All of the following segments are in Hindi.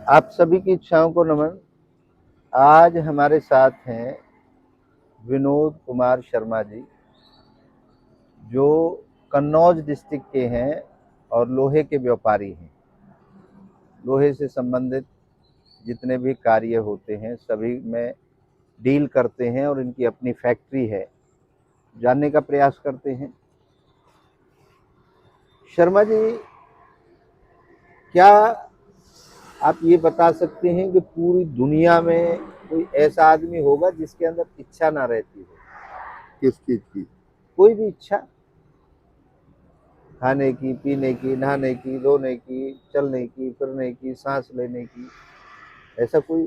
आप सभी की इच्छाओं को नमन। आज हमारे साथ हैं विनोद कुमार शर्मा जी, जो कन्नौज डिस्ट्रिक्ट के हैं और लोहे के व्यापारी हैं। लोहे से संबंधित जितने भी कार्य होते हैं सभी में डील करते हैं और इनकी अपनी फैक्ट्री है। जानने का प्रयास करते हैं। शर्मा जी, क्या आप ये बता सकते हैं कि पूरी दुनिया में कोई ऐसा आदमी होगा जिसके अंदर इच्छा ना रहती हो? किस चीज की? कोई भी इच्छा, खाने की, पीने की, नहाने की, धोने की, चलने की, फिरने की, सांस लेने की, ऐसा कोई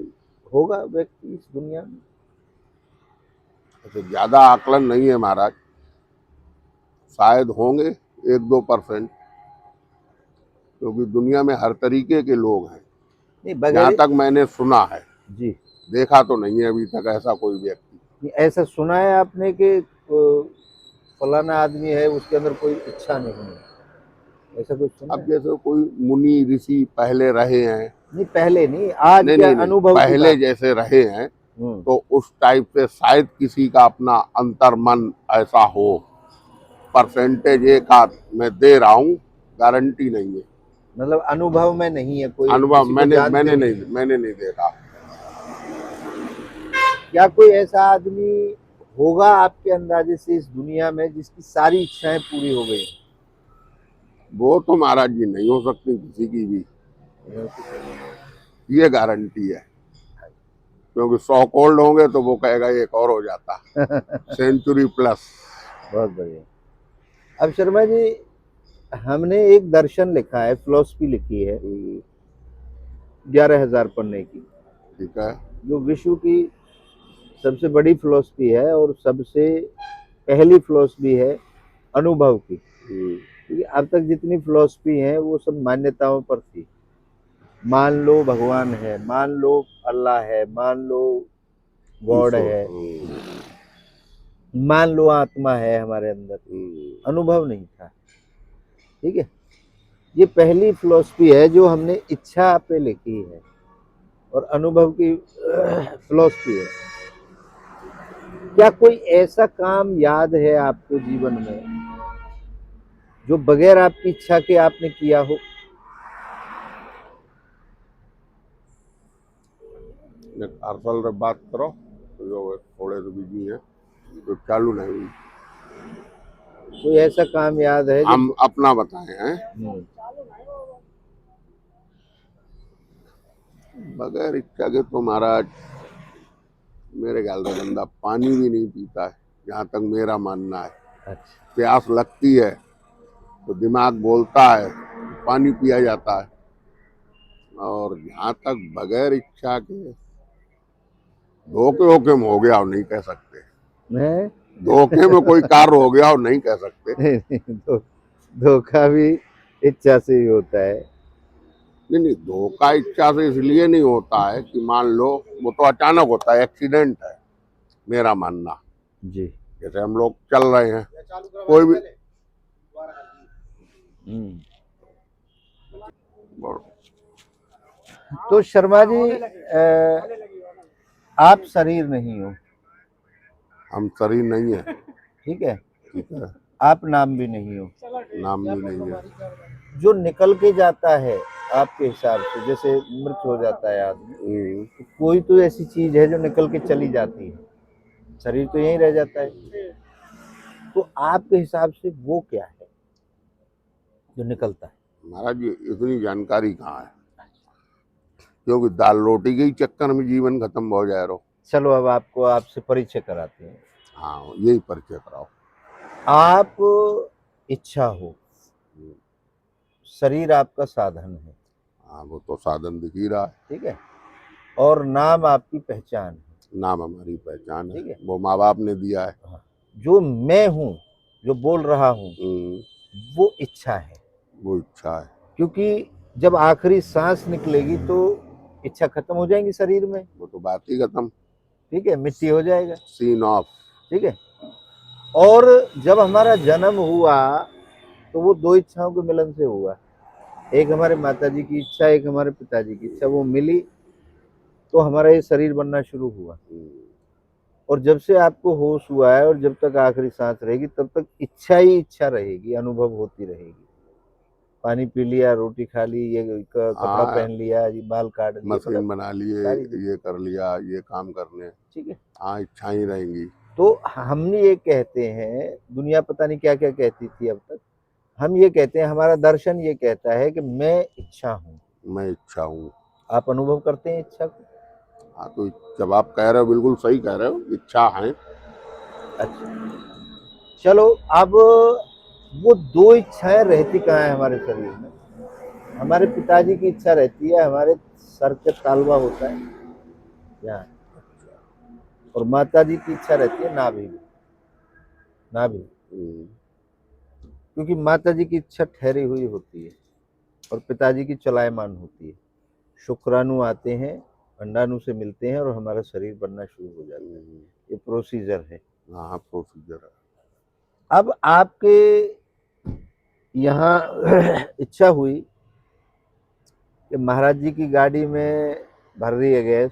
होगा व्यक्ति इस दुनिया में? ऐसे ज्यादा आकलन नहीं है महाराज, शायद होंगे 1-2%, क्योंकि दुनिया में हर तरीके के लोग हैं। नहीं, जहाँ बगैर तक मैंने सुना है, जी, देखा तो नहीं है अभी तक ऐसा कोई व्यक्ति। नहीं, ऐसा सुना है आपने कि फलाना आदमी है उसके अंदर कोई इच्छा नहीं है, ऐसा कुछ सुना अब है? जैसे कोई मुनि ऋषि पहले रहे हैं, नहीं, पहले नहीं, आज नहीं क्या नहीं नहीं, अनुभव की पहले बात। जैसे रहे हैं हम्म। तो उस टाइप से शायद किसी का अपना अंतर्मन ऐसा हो। परसेंटेज एक आध मैं दे रहा हूँ, गारंटी नहीं है। मतलब अनुभव में नहीं है, कोई अनुभव किसी को मैंने जानते मैंने नहीं नहीं है। मैंने नहीं देखा। क्या कोई ऐसा आदमी होगा आपके अंदाजे से इस दुनिया में जिसकी सारी इच्छाएं पूरी हो गई? वो तो महाराज जी नहीं हो सकती किसी की भी, ये गारंटी है। क्योंकि 100 कोल्ड होंगे तो वो कहेगा एक और हो जाता, सेंचुरी प्लस। बहुत बढ़िया। अब शर्मा जी, हमने एक दर्शन लिखा है, फिलोसफी लिखी है 11,000 पन्ने की, ठीक है। जो विश्व की सबसे बड़ी फिलोसफी है और सबसे पहली फिलोसफी है अनुभव की। क्योंकि अब तक जितनी फिलोसफी है वो सब मान्यताओं पर थी। मान लो भगवान है, मान लो अल्लाह है, मान लो गॉड ईश्वर। है, मान लो आत्मा है हमारे अंदर। अनुभव नहीं था। ठीक है, ये पहली फिलोसफी है जो हमने इच्छा पे लिखी है और अनुभव की फिलोसफी है। क्या कोई ऐसा काम याद है आपको जीवन में जो बगैर आपकी इच्छा के आपने किया हो? अरसल से बात करो तो जो थोड़े से बिजी है तो चालू नहीं हुई। कोई ऐसा काम याद है जो हम अपना बताए हैं, बगैर इच्छा के तो महाराज मेरे ख्याल से बंदा पानी भी नहीं पीता है, जहाँ तक मेरा मानना है। अच्छा, प्यास लगती है तो दिमाग बोलता है, पानी पिया जाता है। और जहाँ तक बगैर इच्छा के धोखे वोखे में हो गया हो नहीं कह सकते। है? धोखे में कोई कार्य हो गया हो नहीं कह सकते। नहीं, नहीं, धोखा भी इच्छा से ही होता है। नहीं नहीं, धोखा इच्छा से इसलिए नहीं होता है कि मान लो वो तो अचानक होता है, एक्सीडेंट है मेरा मानना। जी। जैसे हम लोग चल रहे हैं, कोई भी हम्म। तो शर्मा जी, आप शरीर नहीं हो, हम शरीर नहीं है। ठीक है? ठीक है। आप नाम भी नहीं हो। नाम भी नहीं है। जो निकल के जाता है आपके हिसाब से, जैसे मृत हो जाता है आदमी, तो कोई तो ऐसी चीज है जो निकल के चली जाती है, शरीर तो यहीं रह जाता है। तो आपके हिसाब से वो क्या है जो निकलता है? महाराज जी इतनी जानकारी कहाँ है, क्योंकि दाल रोटी के ही चक्कर में जीवन खत्म हो जाए रो। चलो, अब आपको आपसे परिचय कराते हैं। हाँ, यही परिचय कराओ। आप इच्छा हो, शरीर आपका साधन है, हाँ, वो तो साधन दिख ही रहा है। ठीक है, और नाम आपकी पहचान है, नाम हमारी पहचान है, ठीक है। वो माँ बाप ने दिया है। हाँ, जो मैं हूँ, जो बोल रहा हूँ, वो इच्छा है। वो इच्छा है। क्योंकि जब आखिरी सांस निकलेगी तो इच्छा खत्म हो जाएंगी शरीर में, वो तो बात ही खत्म, ठीक है, मिट्टी हो जाएगा, सीन ऑफ। ठीक है। और जब हमारा जन्म हुआ तो वो दो इच्छाओं के मिलन से हुआ, एक हमारे माताजी की इच्छा, एक हमारे पिताजी की इच्छा, वो मिली तो हमारा ये शरीर बनना शुरू हुआ। और जब से आपको होश हुआ है और जब तक आखिरी सांस रहेगी तब तक इच्छा ही इच्छा रहेगी, अनुभव होती रहेगी। पानी पी लिया, रोटी खा ली, ये कपड़ा हाँ, पहन लिया, ये बाल काट लिए, मशीन मतलब बना लिए, सारी चीजें। ये कर लिया, ये काम करने। ठीक है। हाँ, इच्छाएं रहेंगी। तो हम ये कहते हैं, दुनिया पता नहीं क्या क्या कहती थी अब तक, हम ये कहते हैं, हमारा दर्शन ये कहता है कि मैं इच्छा हूँ। मैं इच्छा हूँ। आप अनुभव करते हैं इच्छा को? हाँ, तो जब आप कह रहे हो बिल्कुल सही कह रहे हो, इच्छा है। अच्छा, चलो अब वो दो इच्छाएं रहती कहाँ है हमारे शरीर में? हमारे पिताजी की इच्छा रहती है, हमारे सर के तालवा होता है यहाँ, और माता जी की इच्छा रहती है नाभि में, नाभि। क्योंकि माता जी की इच्छा ठहरी हुई होती है और पिताजी की चलायमान होती है। शुक्राणु आते हैं, अंडाणु से मिलते हैं और हमारा शरीर बनना शुरू हो जाता है। ये प्रोसीजर है। हाँ, प्रोसीजर है। अब आपके यहाँ इच्छा हुई कि महाराज जी की गाड़ी में भर रही है गैस,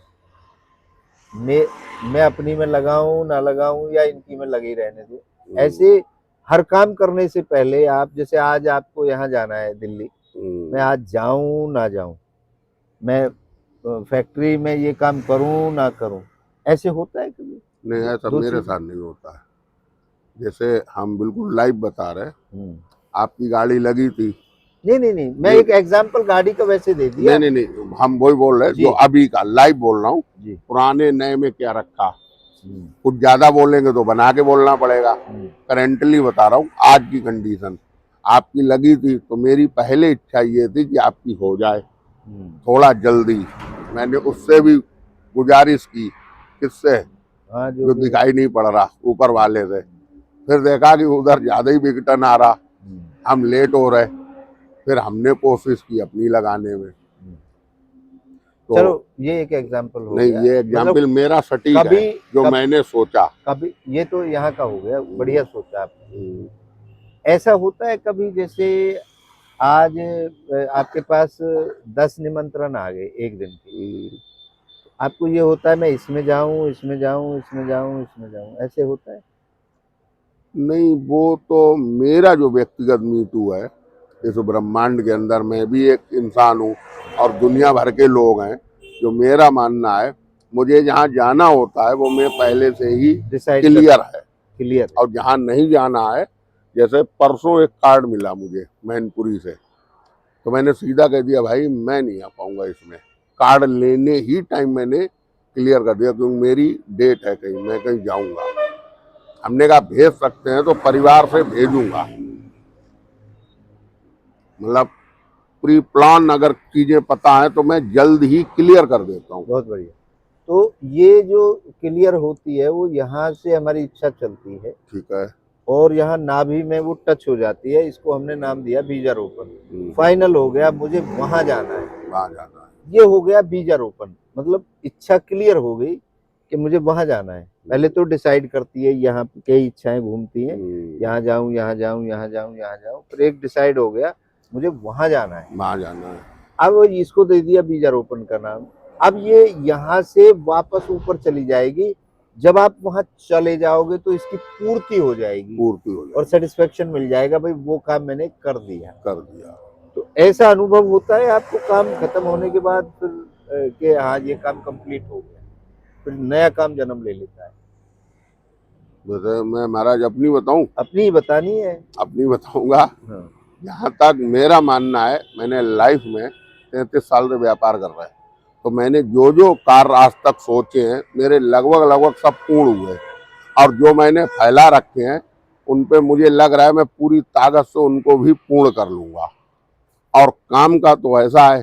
मैं अपनी में लगाऊं ना लगाऊं या इनकी में लगी रहने दूं। ऐसे हर काम करने से पहले आप, जैसे आज आपको यहाँ जाना है दिल्ली, मैं आज जाऊं ना जाऊं, मैं फैक्ट्री में ये काम करूं ना करूं, ऐसे होता है कभी? नहीं, ऐसा दो मेरे चीज। साथ नहीं होता है। जैसे हम बिल्कुल लाइव बता रहे हैं, आपकी गाड़ी लगी थी। नहीं नहीं नहीं, मैं नहीं, एक एग्जांपल गाड़ी का वैसे दे दिया। नहीं नहीं नहीं, हम वही बोल रहे हैं जी जो अभी का लाइव बोल रहा हूँ। जी। पुराने नए में क्या रखा, कुछ ज्यादा बोलेंगे तो बना के बोलना पड़ेगा। करेंटली बता रहा हूँ, आज की कंडीशन आपकी लगी थी तो मेरी पहले इच्छा ये थी कि आपकी हो जाए थोड़ा जल्दी। मैंने उससे भी गुजारिश की, किससे? हाँ, जो दिखाई नहीं पड़ रहा, ऊपर वाले से। फिर देखा कि उधर ज्यादा ही विघटन आ रहा, हम लेट हो रहे, फिर हमने कोशिश की अपनी लगाने में। तो चलो ये एक एग्जांपल हो नहीं, गया, ये एग्जाम्पल मतलब मेरा सटीक कभी है जो मैंने सोचा। कभी ये तो यहाँ का हो गया, बढ़िया सोचा आपने। ऐसा होता है कभी, जैसे आज आपके पास 10 निमंत्रण आ गए एक दिन के, आपको ये होता है मैं इसमें जाऊं, इसमें जाऊं, इसमें जाऊं, इसमें जाऊं, ऐसे होता है? नहीं, वो तो मेरा जो व्यक्तिगत मीटू है, इस ब्रह्मांड के अंदर मैं भी एक इंसान हूँ और दुनिया भर के लोग हैं। जो मेरा मानना है, मुझे जहाँ जाना होता है वो मैं पहले से ही डिसाइड क्लियर है। क्लियर। और जहाँ नहीं जाना है, जैसे परसों एक कार्ड मिला मुझे मैनपुरी से, तो मैंने सीधा कह दिया भाई मैं नहीं आ पाऊंगा इसमें। कार्ड लेने ही टाइम मैंने क्लियर कर दिया, क्योंकि मेरी डेट है कहीं, मैं कहीं जाऊंगा। हमने कहा भेज सकते हैं तो परिवार से भेजूंगा, मतलब प्री प्लान अगर चीजें पता है तो मैं जल्द ही क्लियर कर देता हूँ। बहुत बढ़िया। तो ये जो क्लियर होती है वो यहाँ से हमारी इच्छा चलती है, ठीक है। और यहाँ नाभि में वो टच हो जाती है, इसको हमने नाम दिया बीजारोपण। फाइनल हो गया, मुझे वहां जाना है, वहां जाना है। ये हो गया बीजारोपण, मतलब इच्छा क्लियर हो गई कि मुझे वहां जाना है। पहले तो डिसाइड करती है, यहाँ कई इच्छाएं घूमती हैं, यहाँ जाऊं, यहाँ जाऊं, यहाँ जाऊं, यहाँ जाऊं, फिर एक डिसाइड हो गया मुझे वहां जाना है, वहां जाना है। अब इसको दे दिया बीजारोपण का नाम। अब ये यहाँ से वापस ऊपर चली जाएगी, जब आप वहां चले जाओगे तो इसकी पूर्ति हो जाएगी, पूर्ति हो जाएगी और सेटिस्फेक्शन मिल जाएगा, भाई वो काम मैंने कर दिया। कर दिया। तो ऐसा अनुभव होता है आपको काम खत्म होने के बाद फिर कि हाँ ये काम कंप्लीट हो गया, फिर नया काम जन्म ले लेता है? वैसे मैं महाराज अपनी बताऊं, अपनी ही बतानी है। अपनी बताऊंगा। हाँ। यहाँ तक मेरा मानना है, मैंने लाइफ में 33 साल से व्यापार कर रहा है, तो मैंने जो जो कार्य आज तक सोचे हैं मेरे लगभग लगभग सब पूर्ण हुए, और जो मैंने फैला रखे हैं उन पे मुझे लग रहा है मैं पूरी ताकत से उनको भी पूर्ण कर लूंगा। और काम का तो ऐसा है,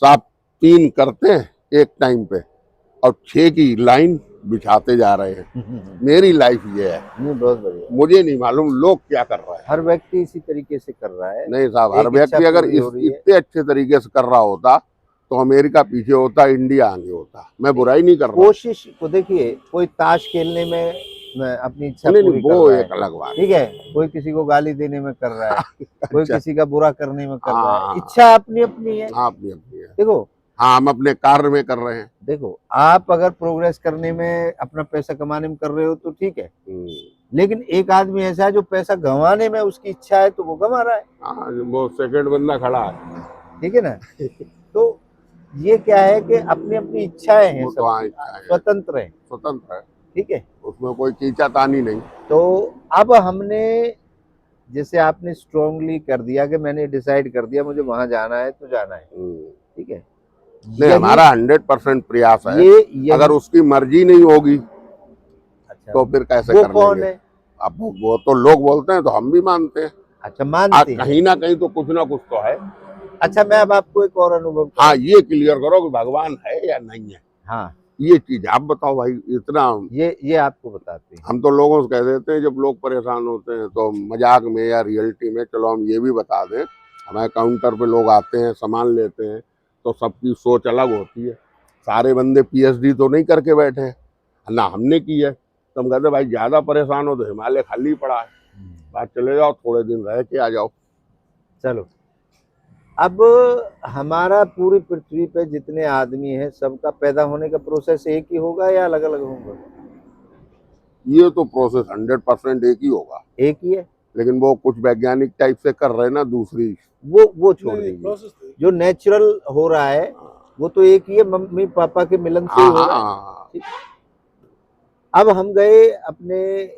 साहब 3 करते हैं एक टाइम पे और 6 की लाइन बिछाते जा रहे हैं। मेरी लाइफ ये है। नहीं, बहुत बढ़िया। मुझे नहीं मालूम लोग क्या कर रहा है। हर व्यक्ति इसी तरीके से कर रहा है। नहीं साहब, हर एक व्यक्ति इच्छा अगर पूरी हो रही है। इतने अच्छे तरीके से कर रहा होता तो अमेरिका पीछे होता, इंडिया आगे होता। मैं बुराई नहीं कर रहा। कोशिश को देखिए, कोई ताश खेलने में अपनी इच्छा नहीं पूरी नहीं, कर वो रहा है, एक अलग बात ठीक है। कोई किसी को गाली देने में कर रहा है, कोई अच्छा, किसी का बुरा करने में कर रहा है, हाँ इच्छा अपनी अपनी है। हाँ, अपनी अपनी है। देखो हाँ, हम अपने कार्य में कर रहे हैं। देखो आप अगर प्रोग्रेस करने में, अपना पैसा कमाने में कर रहे हो तो ठीक है, लेकिन एक आदमी ऐसा है जो पैसा गंवाने में उसकी इच्छा है तो वो गंवा रहा है, हाँ, वो सेकंड बंदा खड़ा है। ठीक है ना। तो ये क्या है कि अपनी अपनी इच्छाएं हैं, वो तो हाँ, सबकी इच्छा है, स्वतंत्र है, स्वतंत्र है, ठीक है। उसमें कोई खींचातानी नहीं। तो अब हमने, जैसे आपने स्ट्रांगली कर दिया कि मैंने डिसाइड कर दिया मुझे वहां जाना है तो जाना है, ठीक है। नहीं, यही हमारा 100% प्रयास है। यही अगर उसकी मर्जी नहीं होगी अच्छा, तो फिर कैसे वो कर कौन लेंगे? है? अब वो तो लोग बोलते हैं तो हम भी मानते हैं। अच्छा, मानते हैं। कहीं ना कहीं तो कुछ ना कुछ तो है। अच्छा, मैं अब आपको एक और अनुभव हाँ, कराऊं। ये क्लियर करो कि भगवान है या नहीं है, हाँ, ये चीज आप बताओ भाई। इतना ये आपको बताते हैं। हम तो लोगों से कह देते हैं जब लोग परेशान होते हैं तो मजाक में या रियलिटी में, चलो हम ये भी बता दें, हमारे काउंटर पे लोग आते हैं सामान लेते हैं तो सबकी सोच अलग होती है। सारे बंदे पीएचडी तो नहीं करके बैठे हैं, ना हमने की है। तो हम कहते भाई ज्यादा परेशान हो तो हिमालय खाली पड़ा है, बात चले जाओ, थोड़े दिन रह के आ जाओ। चलो, अब हमारा पूरी पृथ्वी पे जितने आदमी हैं सबका पैदा होने का प्रोसेस एक ही होगा या अलग अलग होगा? ये तो प्रोसेस 100% एक ही होगा, एक ही है। लेकिन वो कुछ वैज्ञानिक टाइप से कर रहे हैं ना दूसरी। वो छोड़ दीजिए, जो नेचुरल हो रहा है वो तो एक ही है, मम्मी पापा के मिलन से ही हाँ हो हाँ रहा है, हाँ, ठीक। अब हम गए अपने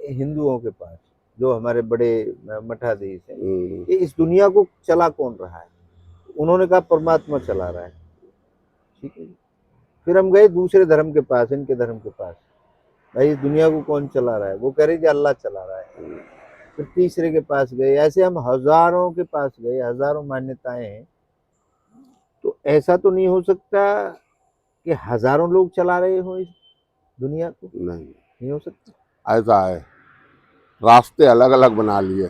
हिंदुओं के पास, जो हमारे बड़े मठाधीश हैं, कि इस दुनिया को चला कौन रहा है? उन्होंने कहा परमात्मा चला रहा है, ठीक है। फिर हम गए दूसरे धर्म के पास, इनके धर्म के पास, भाई इस दुनिया को कौन चला रहा है? वो कह रहे कि अल्लाह चला रहा है। फिर तीसरे के पास गए, ऐसे हम हजारों के पास गए, हजारों मान्यताएं हैं। तो ऐसा तो नहीं हो सकता कि हजारों लोग चला रहे हो इस दुनिया को? नहीं हो सकता। ऐसा है, रास्ते अलग अलग बना लिए,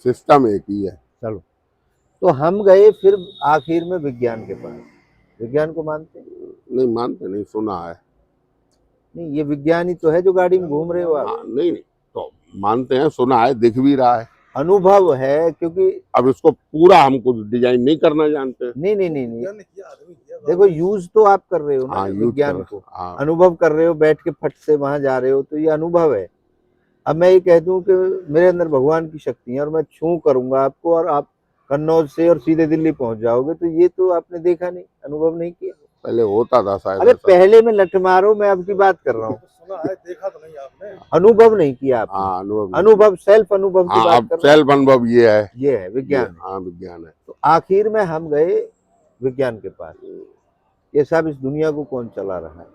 सिस्टम एक ही है। चलो, तो हम गए फिर आखिर में विज्ञान के पास। विज्ञान को मानते हैं? नहीं मानते, नहीं सुना है। नहीं, ये विज्ञान ही तो है जो गाड़ी में घूम रहे हो आप। हाँ, नहीं नहीं, तो मानते हैं, सुना है, दिख भी रहा है। अनुभव है, क्योंकि अब इसको पूरा हम कुछ डिजाइन नहीं करना जानते। नहीं नहीं नहीं नहीं, देखो यूज तो आप कर रहे हो ना हाँ, यूज विज्ञान कर, को, हाँ, अनुभव कर रहे हो, बैठ के फट से वहां जा रहे हो, तो ये अनुभव है। अब मैं ये कह दूं कि मेरे अंदर भगवान की शक्ति है और मैं छू करूंगा आपको और आप कन्नौज से और सीधे दिल्ली पहुंच जाओगे, तो ये तो आपने देखा नहीं, अनुभव नहीं किया। पहले होता था शायद अरे ऐसा। पहले में लठ मारो, मैं अब की बात कर रहा हूँ। सुना है, देखा तो नहीं आपने। अनुभव नहीं किया आपने। हाँ, अनुभव। अनुभव, सेल्फ अनुभव की हाँ, बात अब कर रहा हूँ। सेल्फ अनुभव ये है, ये है विज्ञान है। हाँ विज्ञान है। तो आखिर में हम गए विज्ञान के पास। ये सब इस दुनिया को कौन चला रहा है?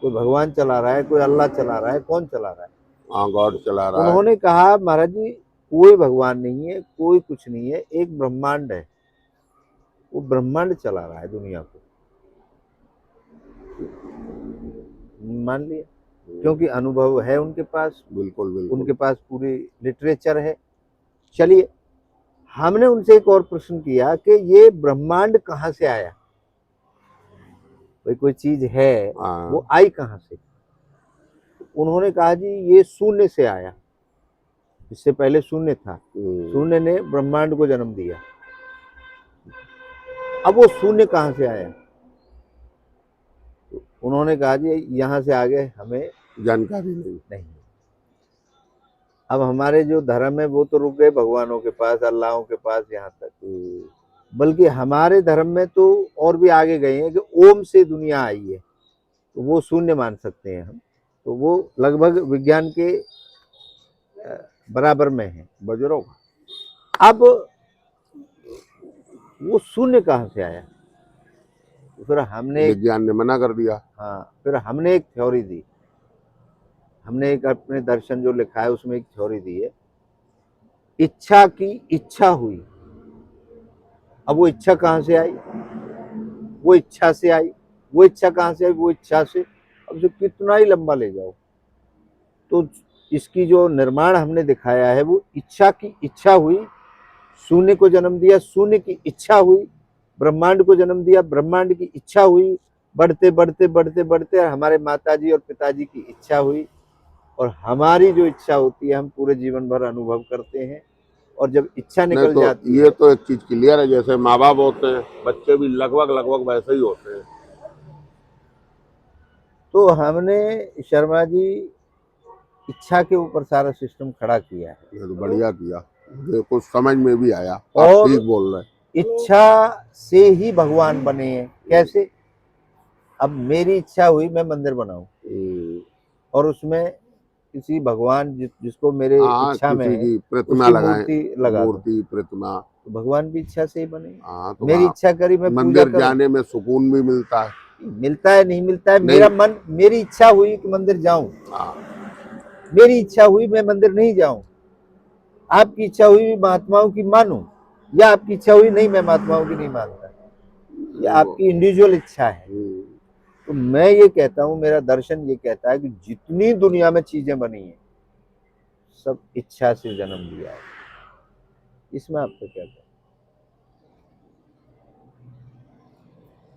कोई भगवान चला रहा है, कोई अल्लाह चला रहा है, कौन चला रहा है? हाँ, गॉड चला रहा है। उन्होंने कहा महाराज जी कोई भगवान नहीं है, कोई कुछ नहीं है, एक ब्रह्मांड है, वो ब्रह्मांड चला रहा है दुनिया को। मान लिया, क्योंकि अनुभव है उनके पास, बिल्कुल बिल्कुल। उनके पास पूरी लिटरेचर है। चलिए, हमने उनसे एक और प्रश्न किया कि ये ब्रह्मांड कहाँ से आया? भाई कोई चीज है, हाँ, वो आई कहाँ से? उन्होंने कहा जी ये शून्य से आया, इससे पहले शून्य था, शून्य ने ब्रह्मांड को जन्म दिया। अब वो शून्य कहाँ से आया? तो उन्होंने कहा जी यहाँ से आगे हमें जानकारी नहीं। अब हमारे जो धर्म है वो तो रुक गए भगवानों के पास, अल्लाहों के पास, यहाँ तक, बल्कि हमारे धर्म में तो और भी आगे गए हैं कि ओम से दुनिया आई है, तो वो शून्य मान सकते हैं हम, तो वो लगभग विज्ञान के बराबर में है, बजरों का। अब वो शून्य कहाँ से आया? तो फिर हमने, विज्ञान ने मना कर दिया। हाँ, फिर हमने एक थ्योरी दी, हमने एक अपने दर्शन जो लिखा है उसमें एक थ्योरी दी है, इच्छा की इच्छा हुई। अब वो इच्छा कहाँ से आई? वो इच्छा से आई। वो इच्छा कहाँ से आई? वो इच्छा से। अब जो कितना ही लंबा ले जाओ, तो इसकी जो निर्माण हमने दिखाया है वो इच्छा की इच्छा हुई, शून्य को जन्म दिया, शून्य की इच्छा हुई, ब्रह्मांड को जन्म दिया, ब्रह्मांड की इच्छा हुई, बढ़ते बढ़ते बढ़ते बढ़ते हमारे माताजी और पिताजी की इच्छा हुई, और हमारी जो इच्छा होती है हम पूरे जीवन भर अनुभव करते हैं, और जब इच्छा नहीं निकल तो जाती ये है तो एक चीज क्लियर है, जैसे माँ बाप होते हैं बच्चे भी लगभग लगभग वैसे ही होते हैं। तो हमने शर्मा जी इच्छा के ऊपर सारा सिस्टम खड़ा किया है, ये तो बढ़िया किया, मुझे कुछ समझ में भी आया, आप और ठीक बोल रहे हैं। इच्छा से ही भगवान बने हैं। कैसे? अब मेरी इच्छा हुई मैं मंदिर बनाऊं और उसमें किसी भगवान जिसको मेरे हाँ, इच्छा में किसी है की प्रतिमा उसकी लगाएं, मूर्ति लगा दो, मूर्ति प्रतिमा। तो भगवान भी इच्छा से ही बने। हाँ तो मेरी वहाँ इच्छा करी मैं पूजा मंदिर करूं, जाने में सुकून भी मिलता है। मिलता है नहीं मिलता है, नहीं। मेरा मन, मेरी इच्छा हुई कि मंदिर जाऊं, हाँ, मेरी इच्छा हुई मैं मंदिर नहीं जाऊं, आपकी इच्छा हुई महात्माओं की मानूं, या आपकी इच्छा हुई नहीं मैं महात्माओं की नहीं मानता, ये वो आपकी इंडिविजुअल इच्छा है। तो मैं ये कहता हूं, मेरा दर्शन ये कहता है कि जितनी दुनिया में चीजें बनी हैं सब इच्छा से जन्म लिया है। इसमें आपको क्या कहना?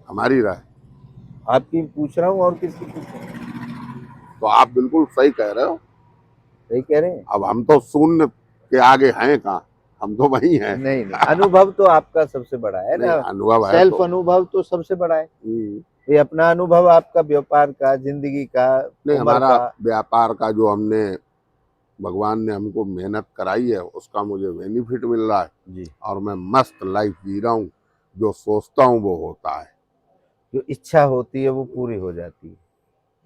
हमारी राय। आपकी पूछ रहा हूँ और किसकी पूछ रहा हूँ? तो आप बिल्कुल सही कह रहे हो। सही कह रहे हैं। अब हम तो शून्य के आगे हैं कहाँ, हम तो वही हैं। नहीं नहीं, अनुभव तो आपका सबसे बड़ा है नहीं, ना, अनुभव है सेल्फ तो। अनुभव तो सबसे बड़ा है। ये अपना अनुभव आपका व्यापार का, जिंदगी का, नहीं, उम्र हमारा का। व्यापार का जो हमने, भगवान ने हमको मेहनत कराई है उसका मुझे बेनिफिट मिल रहा है जी, और मैं मस्त लाइफ जी रहा हूँ। जो सोचता हूँ वो होता है। जो इच्छा होती है वो पूरी हो जाती है,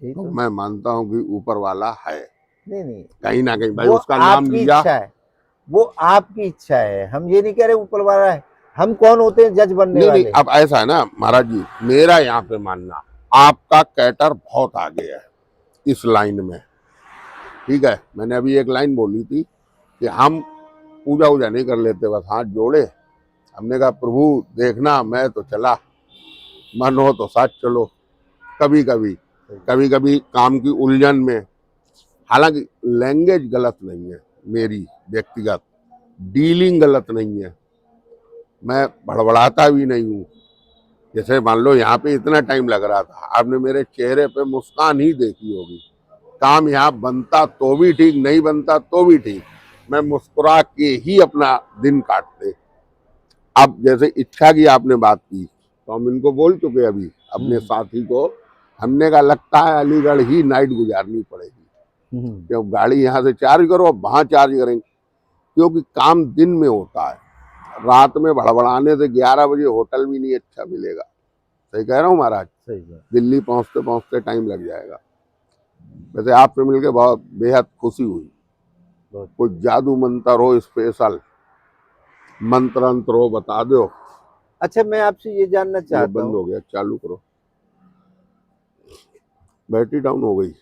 यही तो तो। मैं मानता हूँ कि ऊपर वाला है नहीं नहीं, कहीं ना कहीं, भाई वो उसका नाम आपकी लिया। इच्छा है, वो आपकी इच्छा है। हम ये नहीं कह रहे ऊपर वाला है, हम कौन होते हैं जज बनने नहीं नहीं, वाले। अब ऐसा है ना महाराज जी, मेरा यहाँ पे मानना, आपका कैटर बहुत आगे है इस लाइन में। ठीक है, मैंने अभी एक लाइन बोली थी कि हम पूजा वूजा नहीं कर लेते, बस हाथ जोड़े, हमने कहा प्रभु देखना मैं तो चला, मन हो तो साथ चलो। कभी कभी कभी कभी काम की उलझन में, हालांकि लैंग्वेज गलत नहीं है मेरी व्यक्तिगत, डीलिंग गलत नहीं है, मैं बड़बड़ाता भी नहीं हूँ। जैसे मान लो यहाँ पे इतना टाइम लग रहा था, आपने मेरे चेहरे पे मुस्कान ही देखी होगी। काम यहाँ बनता तो भी ठीक, नहीं बनता तो भी ठीक, मैं मुस्कुरा के ही अपना दिन काटते। अब जैसे इच्छा की आपने बात की, तो हम इनको बोल चुके अभी अपने साथी को, हमने का लगता है अलीगढ़ ही नाइट गुजारनी पड़ेगी। जब गाड़ी यहाँ से चार्ज करो अब वहां चार्ज करेंगे, क्योंकि काम दिन में होता है, रात में भड़बड़ाने से 11 बजे होटल भी नहीं अच्छा मिलेगा। सही कह रहा हूँ महाराज, सही बात। दिल्ली पहुंचते पहुंचते टाइम लग जाएगा। वैसे आपसे मिलके बहुत बेहद खुशी हुई। बहुत। कोई जादू मंत्र हो, स्पेशल मंत्र अंत्र हो बता दो। अच्छा, मैं आपसे ये जानना ये चाहता बंद हूँ, हो गया, चालू करो। बैटरी डाउन हो गई।